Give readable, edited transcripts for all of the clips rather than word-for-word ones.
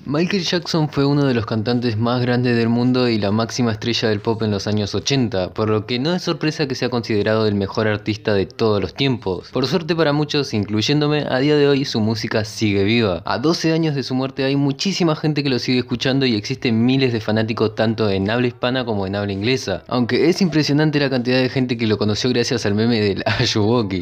Michael Jackson fue uno de los cantantes más grandes del mundo y la máxima estrella del pop en los años 80, por lo que no es sorpresa que sea considerado el mejor artista de todos los tiempos. Por suerte para muchos, incluyéndome, a día de hoy su música sigue viva. A 12 años de su muerte hay muchísima gente que lo sigue escuchando y existen miles de fanáticos tanto en habla hispana como en habla inglesa. Aunque es impresionante la cantidad de gente que lo conoció gracias al meme del Ayuwoki.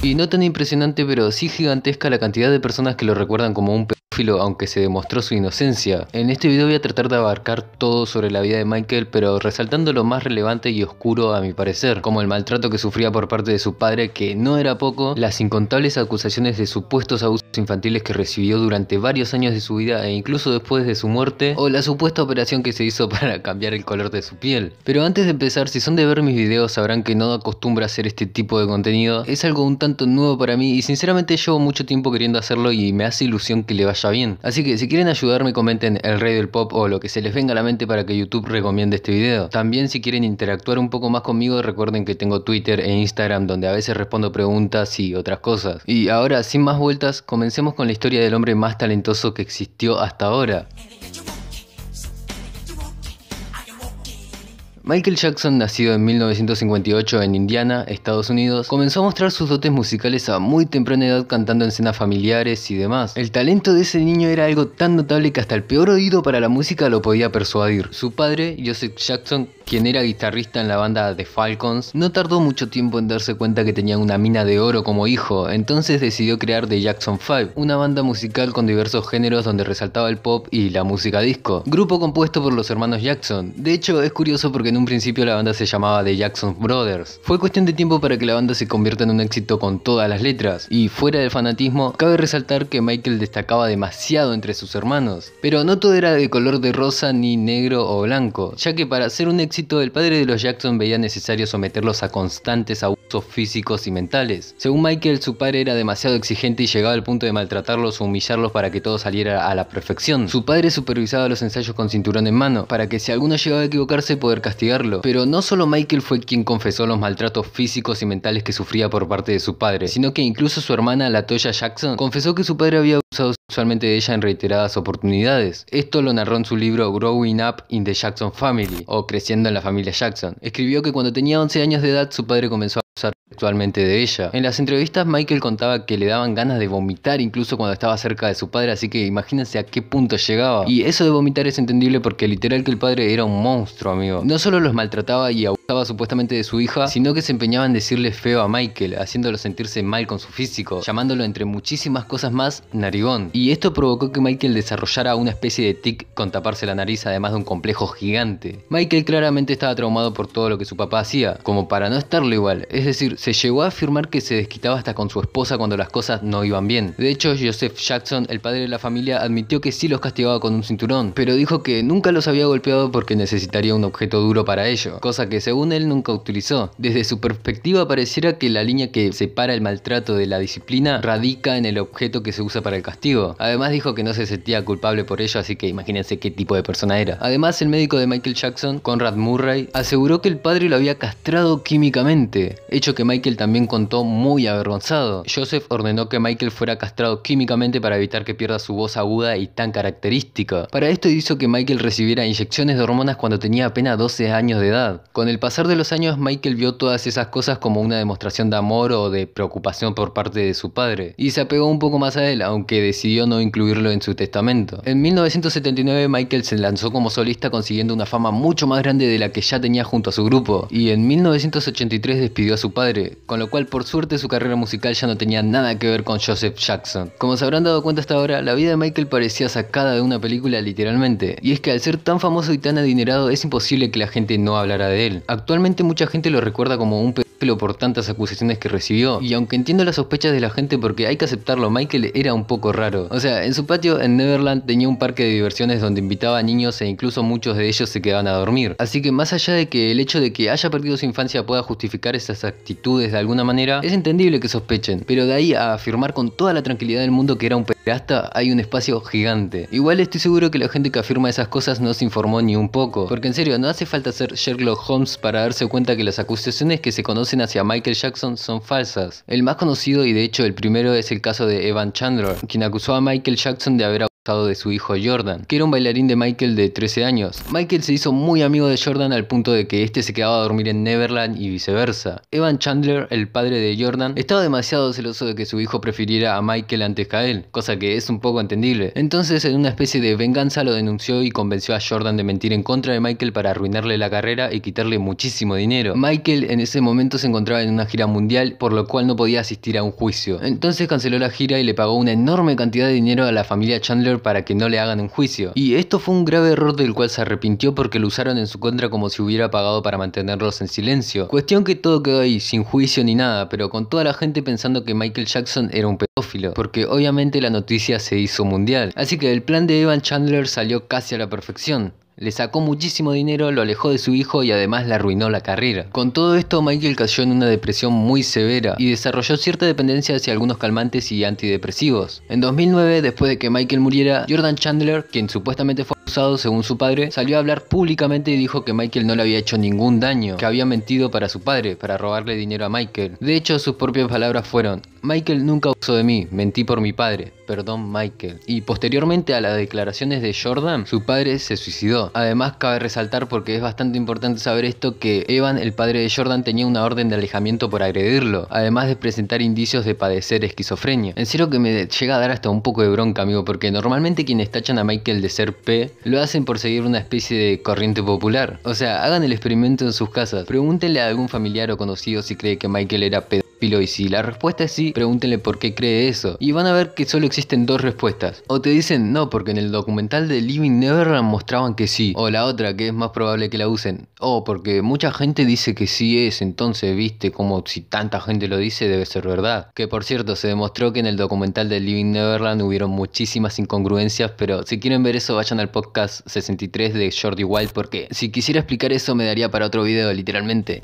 Y no tan impresionante, pero sí gigantesca la cantidad de personas que lo recuerdan como un pedófilo, aunque se demostró su inocencia. En este video voy a tratar de abarcar todo sobre la vida de Michael, pero resaltando lo más relevante y oscuro a mi parecer, como el maltrato que sufría por parte de su padre, que no era poco, las incontables acusaciones de supuestos abusos infantiles que recibió durante varios años de su vida e incluso después de su muerte, o la supuesta operación que se hizo para cambiar el color de su piel. Pero antes de empezar, si son de ver mis videos sabrán que no acostumbro a hacer este tipo de contenido, es algo un tanto nuevo para mí y sinceramente llevo mucho tiempo queriendo hacerlo y me hace ilusión que le vaya bien. Así que si quieren ayudarme, comenten el rey del pop o lo que se les venga a la mente para que YouTube recomiende este video. También si quieren interactuar un poco más conmigo, recuerden que tengo Twitter e Instagram donde a veces respondo preguntas y otras cosas. Y ahora, sin más vueltas, comencemos con la historia del hombre más talentoso que existió hasta ahora. Michael Jackson, nacido en 1958 en Indiana, Estados Unidos, comenzó a mostrar sus dotes musicales a muy temprana edad cantando en escenas familiares y demás. El talento de ese niño era algo tan notable que hasta el peor oído para la música lo podía persuadir. Su padre, Joseph Jackson, quien era guitarrista en la banda The Falcons, no tardó mucho tiempo en darse cuenta que tenía una mina de oro como hijo, entonces decidió crear The Jackson 5, una banda musical con diversos géneros donde resaltaba el pop y la música disco, grupo compuesto por los hermanos Jackson. De hecho, es curioso porque en un principio la banda se llamaba The Jackson Brothers. Fue cuestión de tiempo para que la banda se convierta en un éxito con todas las letras, y fuera del fanatismo, cabe resaltar que Michael destacaba demasiado entre sus hermanos, pero no todo era de color de rosa ni negro o blanco, ya que para ser un éxito el padre de los Jackson veía necesario someterlos a constantes abusos físicos y mentales. Según Michael, su padre era demasiado exigente y llegaba al punto de maltratarlos o humillarlos para que todo saliera a la perfección. Su padre supervisaba los ensayos con cinturón en mano, para que si alguno llegaba a equivocarse poder castigarlo. Pero no solo Michael fue quien confesó los maltratos físicos y mentales que sufría por parte de su padre, sino que incluso su hermana LaToya Jackson confesó que su padre había abusado sexualmente de ella en reiteradas oportunidades. Esto lo narró en su libro Growing Up in the Jackson Family, o Creciendo en la familia Jackson. Escribió que cuando tenía 11 años de edad su padre comenzó a abusar sexualmente de ella. En las entrevistas Michael contaba que le daban ganas de vomitar incluso cuando estaba cerca de su padre, así que imagínense a qué punto llegaba. Y eso de vomitar es entendible porque literal que el padre era un monstruo, amigo. No solo los maltrataba y abusaba supuestamente de su hija, sino que se empeñaba en decirle feo a Michael, haciéndolo sentirse mal con su físico, llamándolo entre muchísimas cosas más narigón. Y esto provocó que Michael desarrollara una especie de tic con taparse la nariz, además de un complejo gigante. Michael claramente estaba traumado por todo lo que su papá hacía, como para no estarlo igual, es decir, se llegó a afirmar que se desquitaba hasta con su esposa cuando las cosas no iban bien. De hecho, Joseph Jackson, el padre de la familia, admitió que sí los castigaba con un cinturón, pero dijo que nunca los había golpeado porque necesitaría un objeto duro para ello, cosa que según él nunca utilizó. Desde su perspectiva pareciera que la línea que separa el maltrato de la disciplina radica en el objeto que se usa para el castigo. Además dijo que no se sentía culpable por ello, así que imagínense qué tipo de persona era. Además, el médico de Michael Jackson, Conrad Murray, aseguró que el padre lo había castrado químicamente, hecho que Michael también contó muy avergonzado. Joseph ordenó que Michael fuera castrado químicamente para evitar que pierda su voz aguda y tan característica. Para esto hizo que Michael recibiera inyecciones de hormonas cuando tenía apenas 12 años de edad. Con el pasar de los años, Michael vio todas esas cosas como una demostración de amor o de preocupación por parte de su padre, y se apegó un poco más a él, aunque decidió no incluirlo en su testamento. En 1979 Michael se lanzó como solista consiguiendo una fama mucho más grande de la que ya tenía junto a su grupo, y en 1983 despidió a su padre, con lo cual por suerte su carrera musical ya no tenía nada que ver con Joseph Jackson. Como se habrán dado cuenta hasta ahora, la vida de Michael parecía sacada de una película literalmente, y es que al ser tan famoso y tan adinerado es imposible que la gente no hablara de él. Actualmente mucha gente lo recuerda como un pedófilo por tantas acusaciones que recibió, y aunque entiendo las sospechas de la gente porque hay que aceptarlo, Michael era un poco raro. O sea, en su patio en Neverland tenía un parque de diversiones donde invitaba a niños e incluso muchos de ellos se quedaban a dormir. Así que más allá de que el hecho de que haya perdido su infancia pueda justificar esas actitudes de alguna manera, es entendible que sospechen, pero de ahí a afirmar con toda la tranquilidad del mundo que era un pederasta hay un espacio gigante. Igual estoy seguro que la gente que afirma esas cosas no se informó ni un poco, porque en serio no hace falta ser Sherlock Holmes para darse cuenta que las acusaciones que se conocen hacia Michael Jackson son falsas. El más conocido y de hecho el primero es el caso de Evan Chandler, quien acusó a Michael Jackson de haber abusado de su hijo Jordan, que era un bailarín de Michael de 13 años. Michael se hizo muy amigo de Jordan al punto de que este se quedaba a dormir en Neverland y viceversa. Evan Chandler, el padre de Jordan, estaba demasiado celoso de que su hijo prefiriera a Michael antes que a él, cosa que es un poco entendible. Entonces, en una especie de venganza, lo denunció y convenció a Jordan de mentir en contra de Michael para arruinarle la carrera y quitarle muchísimo dinero. Michael en ese momento se encontraba en una gira mundial, por lo cual no podía asistir a un juicio. Entonces canceló la gira y le pagó una enorme cantidad de dinero a la familia Chandler para que no le hagan un juicio. Y esto fue un grave error del cual se arrepintió porque lo usaron en su contra como si hubiera pagado para mantenerlos en silencio. Cuestión que todo quedó ahí, sin juicio ni nada, pero con toda la gente pensando que Michael Jackson era un pedófilo, porque obviamente la noticia se hizo mundial. Así que el plan de Evan Chandler salió casi a la perfección. Le sacó muchísimo dinero, lo alejó de su hijo y además le arruinó la carrera. Con todo esto, Michael cayó en una depresión muy severa y desarrolló cierta dependencia hacia algunos calmantes y antidepresivos. En 2009, después de que Michael muriera, Jordan Chandler, quien supuestamente fue acusado según su padre, salió a hablar públicamente y dijo que Michael no le había hecho ningún daño, que había mentido para su padre, para robarle dinero a Michael. De hecho, sus propias palabras fueron: Michael nunca abusó de mí, mentí por mi padre, perdón Michael. Y posteriormente a las declaraciones de Jordan, su padre se suicidó. Además, cabe resaltar, porque es bastante importante saber esto, que Evan, el padre de Jordan, tenía una orden de alejamiento por agredirlo, además de presentar indicios de padecer esquizofrenia. En serio que me llega a dar hasta un poco de bronca, amigo, porque normalmente quienes tachan a Michael de ser P, lo hacen por seguir una especie de corriente popular. O sea, hagan el experimento en sus casas, pregúntenle a algún familiar o conocido si cree que Michael era pedófilo, y si la respuesta es sí, pregúntenle por qué cree eso, y van a ver que solo existen dos respuestas. O te dicen no, porque en el documental de Living Neverland mostraban que sí, o la otra, que es más probable que la usen, o porque mucha gente dice que sí es, entonces viste, como si tanta gente lo dice debe ser verdad. Que por cierto, se demostró que en el documental de Living Neverland hubieron muchísimas incongruencias, pero si quieren ver eso vayan al podcast 63 de Jordi Wild, porque si quisiera explicar eso me daría para otro video literalmente.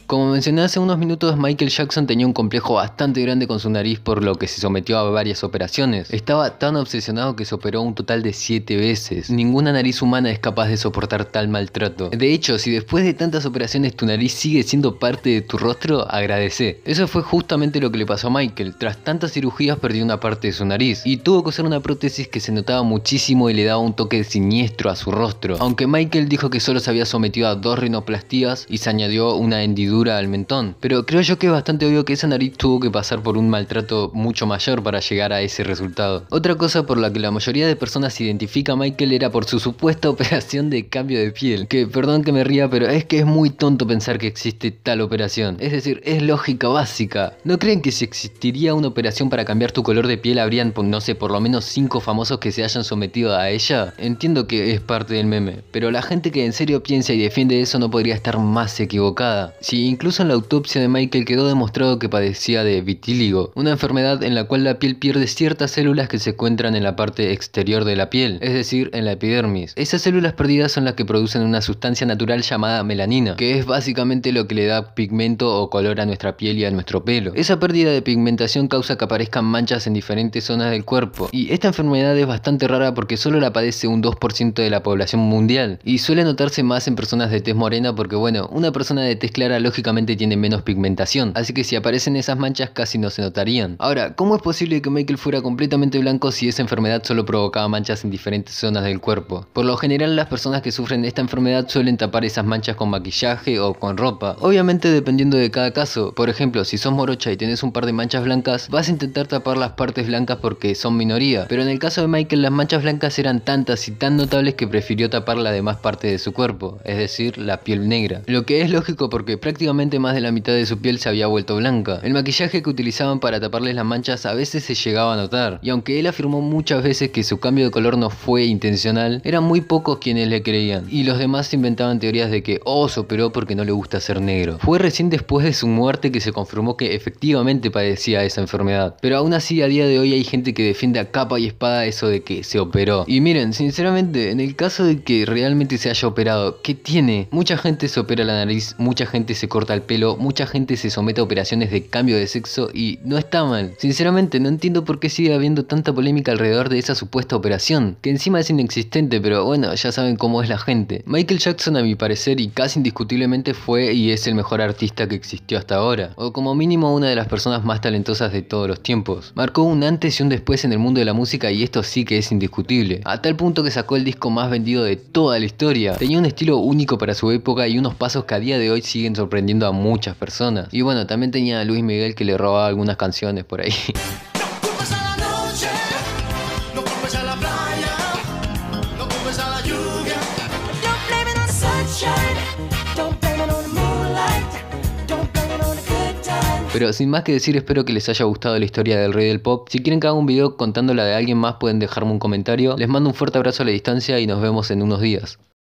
Como mencioné hace unos minutos, Michael Jackson tenía un complejo bastante grande con su nariz, por lo que se sometió a varias operaciones. Estaba tan obsesionado que se operó un total de 7 veces. Ninguna nariz humana es capaz de soportar tal maltrato. De hecho, si después de tantas operaciones tu nariz sigue siendo parte de tu rostro, agradece. Eso fue justamente lo que le pasó a Michael. Tras tantas cirugías perdió una parte de su nariz y tuvo que usar una prótesis que se notaba muchísimo y le daba un toque siniestro a su rostro. Aunque Michael dijo que solo se había sometido a 2 rinoplastías y se añadió una hendidura al mentón, pero creo yo que es bastante obvio que esa nariz tuvo que pasar por un maltrato mucho mayor para llegar a ese resultado. Otra cosa por la que la mayoría de personas identifica a Michael era por su supuesta operación de cambio de piel, que perdón que me ría, pero es que es muy tonto pensar que existe tal operación. Es decir, es lógica básica. ¿No creen que si existiría una operación para cambiar tu color de piel habrían, no sé, por lo menos 5 famosos que se hayan sometido a ella? Entiendo que es parte del meme, pero la gente que en serio piensa y defiende eso no podría estar más equivocada. Si incluso en la autopsia de Michael quedó demostrado que padecía de vitíligo, una enfermedad en la cual la piel pierde ciertas células que se encuentran en la parte exterior de la piel, es decir, en la epidermis. Esas células perdidas son las que producen una sustancia natural llamada melanina, que es básicamente lo que le da pigmento o color a nuestra piel y a nuestro pelo. Esa pérdida de pigmentación causa que aparezcan manchas en diferentes zonas del cuerpo, y esta enfermedad es bastante rara porque solo la padece un 2% de la población mundial, y suele notarse más en personas de tez morena porque bueno, una persona de tez clara lógicamente tiene menos pigmentación, así que si aparecen esas manchas casi no se notarían. Ahora, ¿cómo es posible que Michael fuera completamente blanco si esa enfermedad solo provocaba manchas en diferentes zonas del cuerpo? Por lo general, las personas que sufren esta enfermedad suelen tapar esas manchas con maquillaje o con ropa, obviamente dependiendo de cada caso. Por ejemplo, si sos morocha y tenés un par de manchas blancas, vas a intentar tapar las partes blancas porque son minoría, pero en el caso de Michael las manchas blancas eran tantas y tan notables que prefirió tapar la demás parte de su cuerpo, es decir, la piel negra, lo que es lógico porque prácticamente más de la mitad de su piel se había vuelto blanca. El maquillaje que utilizaban para taparles las manchas a veces se llegaba a notar, y aunque él afirmó muchas veces que su cambio de color no fue intencional, eran muy pocos quienes le creían, y los demás inventaban teorías de que se operó porque no le gusta ser negro. Fue recién después de su muerte que se confirmó que efectivamente padecía esa enfermedad, pero aún así a día de hoy hay gente que defiende a capa y espada eso de que se operó. Y miren, sinceramente, en el caso de que realmente se haya operado, ¿qué tiene? Mucha gente se opera la nariz, mucha gente se corta corta el pelo, mucha gente se somete a operaciones de cambio de sexo y no está mal. Sinceramente no entiendo por qué sigue habiendo tanta polémica alrededor de esa supuesta operación, que encima es inexistente, pero bueno, ya saben cómo es la gente. Michael Jackson, a mi parecer y casi indiscutiblemente, fue y es el mejor artista que existió hasta ahora, o como mínimo una de las personas más talentosas de todos los tiempos. Marcó un antes y un después en el mundo de la música y esto sí que es indiscutible, a tal punto que sacó el disco más vendido de toda la historia. Tenía un estilo único para su época y unos pasos que a día de hoy siguen sorprendiendo a muchas personas. Y bueno, también tenía a Luis Miguel, que le robaba algunas canciones por ahí. Pero sin más que decir, espero que les haya gustado la historia del rey del pop. Si quieren que haga un video contándola de alguien más, pueden dejarme un comentario. Les mando un fuerte abrazo a la distancia y nos vemos en unos días.